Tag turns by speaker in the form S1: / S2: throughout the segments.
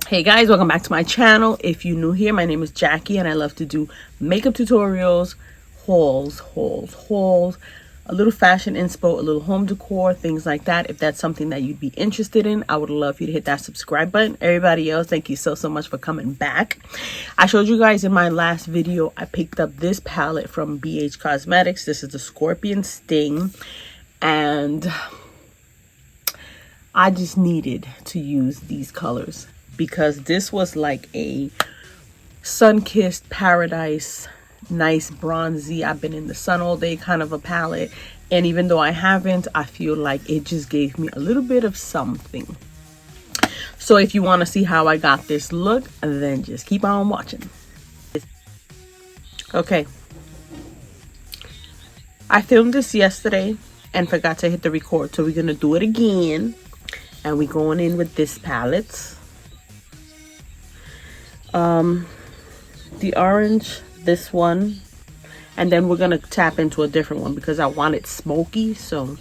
S1: Hey guys, welcome back to my channel. If you're new here, my name is Jackie and I love to do makeup tutorials, hauls, a little fashion inspo, a little home decor, things like that. If that's something that you'd be interested in, I would love you to hit that subscribe button. Everybody else, thank you so much for coming back. I showed you guys in my last video, I picked up this palette from BH Cosmetics. This is the Scorpion Sting, and I just needed to use these colors because this was like a sun-kissed paradise, nice bronzy, I've been in the sun all day kind of a palette. And even though I haven't, I feel like it just gave me a little bit of something. So if you want to see how I got this look, then just keep on watching. Okay, I filmed this yesterday and forgot to hit the record, so we're gonna do it again. And we're going in with this palette. The orange, this one, and then we're gonna tap into a different one because I want it smoky. So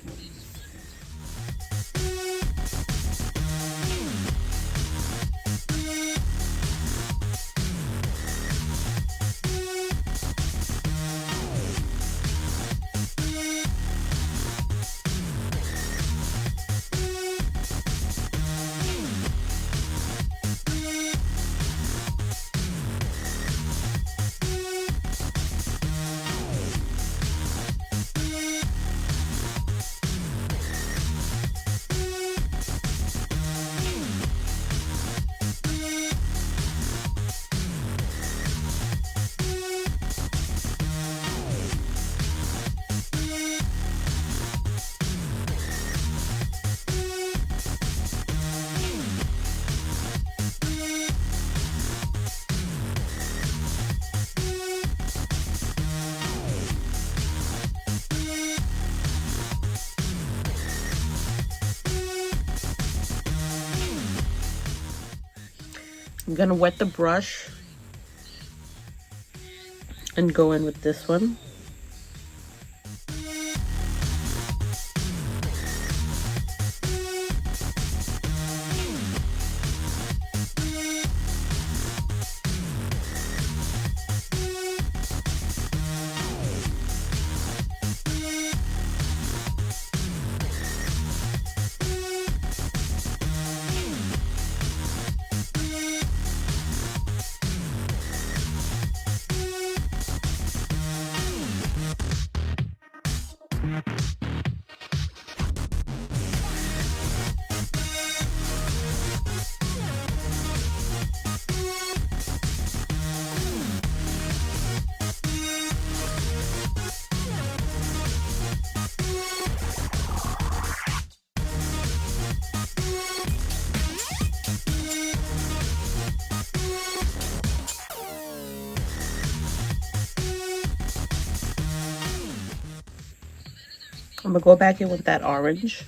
S1: I'm gonna wet the brush and go in with this one. I'm gonna go back in with that orange.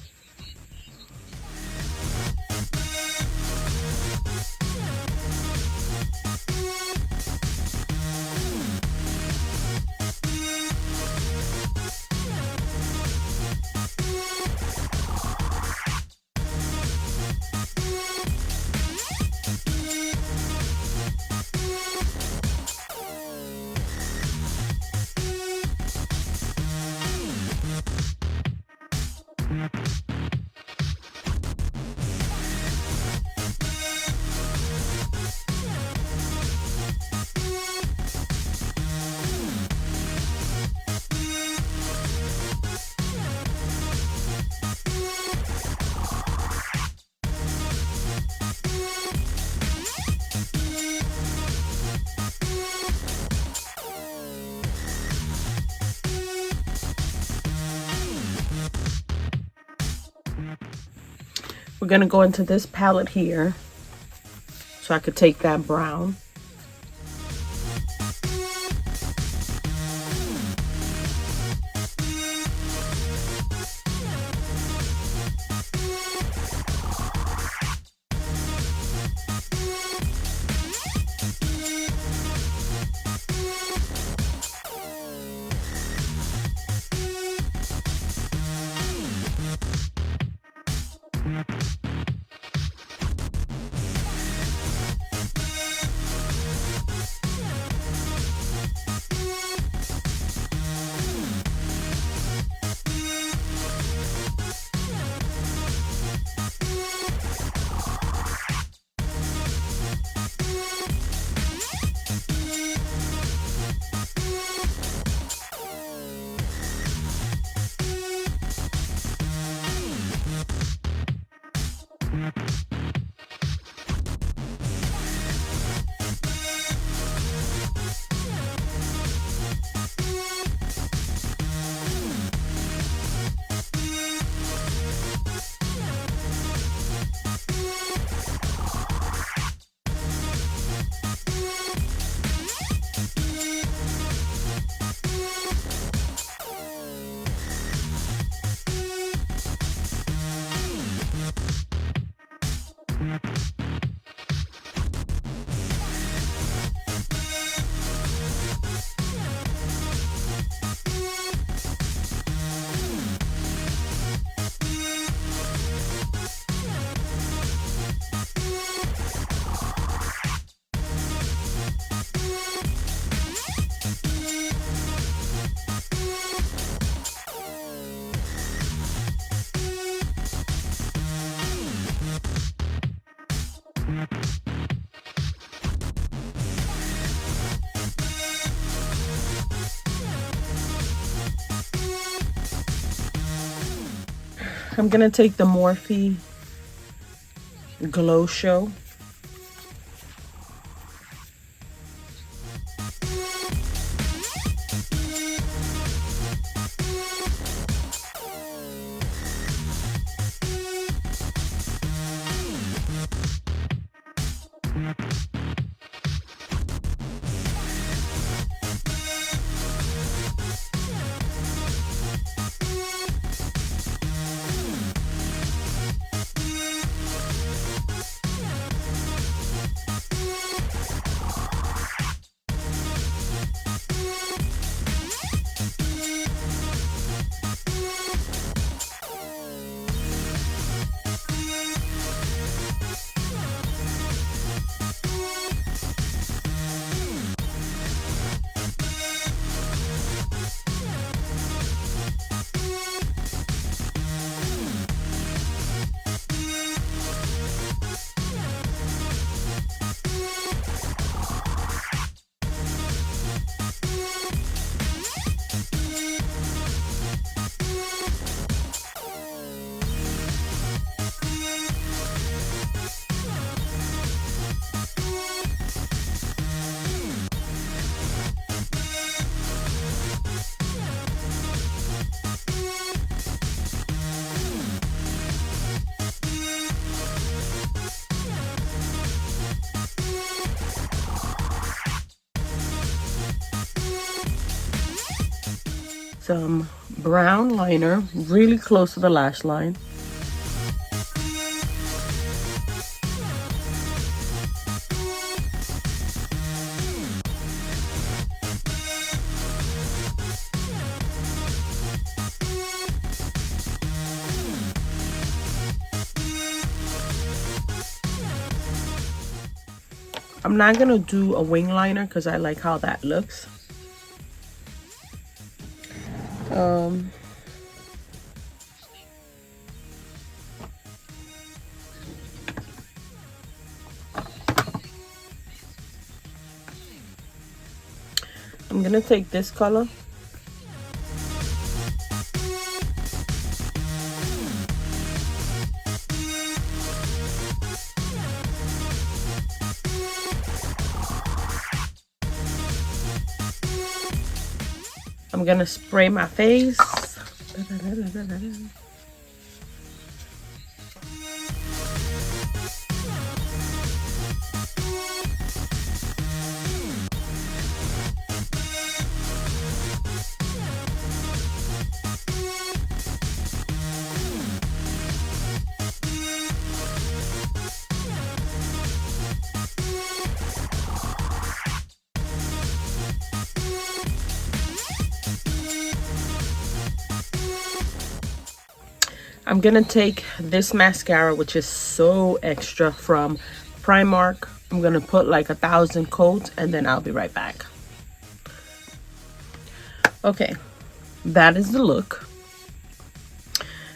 S1: We're gonna go into this palette here so I could take that brown. I'm gonna take the Morphe Glow Show. Some brown liner really close to the lash line. I'm not gonna do a wing liner because I like how that looks. I'm gonna take this color. I'm gonna spray my face. I'm gonna take this mascara, which is so extra, from Primark. I'm gonna put like 1,000 coats and then I'll be right back. Okay, that is the look.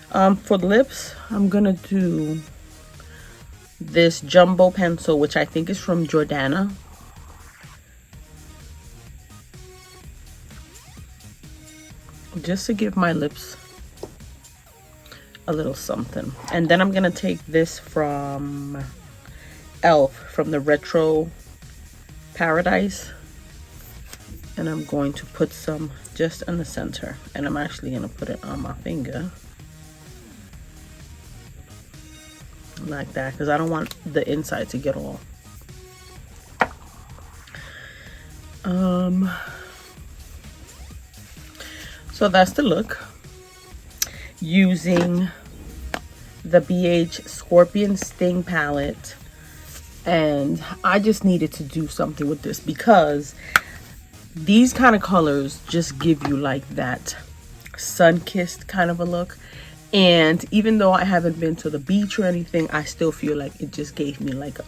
S1: For the lips, I'm gonna do this jumbo pencil, which I think is from Jordana. Just to give my lips a little something. And then I'm gonna take this from Elf, from the Retro Paradise, and I'm going to put some just in the center, and I'm actually gonna put it on my finger like that because I don't want the inside to get all so that's the look, using the BH Scorpion Sting palette, and I just needed to do something with this because these kind of colors just give you like that sun-kissed kind of a look. And even though I haven't been to the beach or anything, I still feel like it just gave me like a...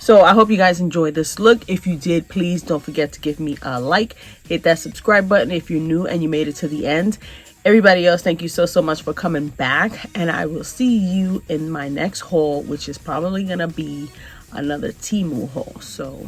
S1: So I hope you guys enjoyed this look. If you did, please don't forget to give me a like. Hit that subscribe button if you're new and you made it to the end. Everybody else, thank you so much for coming back. And I will see you in my next haul, which is probably going to be another Temu haul. So